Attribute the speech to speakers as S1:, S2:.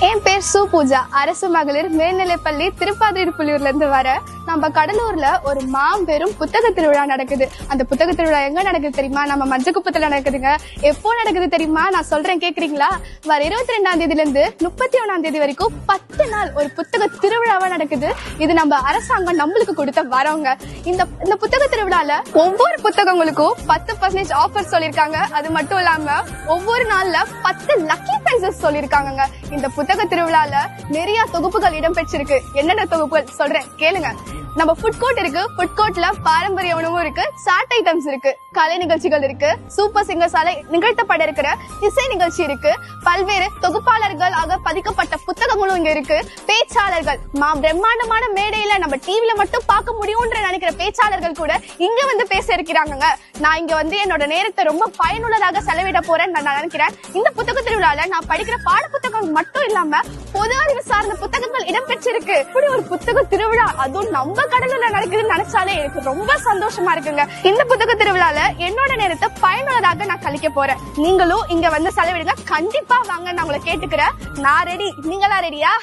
S1: என் பேர் சு பூஜா. அரசு மகளிர் மேல்நிலைப்பள்ளி திருப்பாதிரிப்புலியூர்ல இருந்து வர. நம்ம கடலூர்ல ஒரு மாபெரும் புத்தக திருவிழா நடக்குது. அந்த புத்தக திருவிழா எங்க நடக்குது தெரியுமா? நம்ம மஞ்சக்குப்பத்துல நடக்குதுங்க. எப்போ நடக்குது தெரியுமா? நான் சொல்றேன், கேக்குறீங்களா? வர 22ஆம் தேதியில இருந்து 31ஆம் தேதி வரைக்கும் 10 நாள் ஒரு புத்தக திருவிழாவா நடக்குது. இது நம்ம அரசாங்கம் நம்மளுக்கு கொடுத்த வரவங்க. இந்த புத்தக திருவிழால ஒவ்வொரு புத்தகங்களுக்கும் 10% ஆஃபர் சொல்லிருக்காங்க. அது மட்டும் இல்லாம ஒவ்வொரு நாள்ல 10 லக்கி பிரைசஸ் சொல்லிருக்காங்க. இந்த புத்தக திருவிழால நிறைய தொகுப்புகள் இடம்பெற்றிருக்கு. என்னென்ன தொகுப்புகள் சொல்றேன், கேளுங்க. நம்ம ஃபுட் கோர்ட் இருக்கு. ஃபுட் கோர்ட்ல பாரம்பரிய உணவும் இருக்கு, சாட் ஐட்டம்ஸ் இருக்கு, கலை நிகழ்ச்சிகள் இருக்கு, சூப்பர் சிங்கர்ஸால நிகழ்த்தப்பட இருக்கிற இசை நிகழ்ச்சி இருக்கு, பல்வேறு தொகுப்பாளர்கள் ஆக பதிக்கப்பட்ட புத்தகங்களும் இங்க இருக்கு, பேச்சாளர்கள் பிரம்மாண்டமான மேடையில நம்ம டிவில மட்டும் பார்க்க முடியும்ன்ற நினைக்கிற பேச்சாளர்கள் கூட இங்க வந்து பேச இருக்கிறாங்க. நான் இங்க வந்து என்னோட நேரத்தை ரொம்ப பயனுள்ளதாக செலவிட போறேன் நான் நினைக்கிறேன். இந்த புத்தக திருவிழால நான் படிக்கிற பாட புத்தகங்கள் மட்டும் இல்லாம பொது அறிவு சார்ந்த புத்தகங்கள் இடம்பெற்றிருக்கு. இப்படி ஒரு புத்தக திருவிழா அதுவும் நம்ம கடலூர்ல நடக்குதுன்னு நினைச்சாலே எனக்கு ரொம்ப சந்தோஷமா இருக்குங்க. இந்த புத்தக திருவிழால என்னோட நேரத்தை பயனுள்ளதாக நான் கழிக்க போறேன். நீங்களும் இங்க வந்து செலவிடுங்க. கண்டிப்பா வாங்க, நான் உங்களை கேட்டுக்கிறேன். நான் ரெடி. நீங்களா ரெடியா?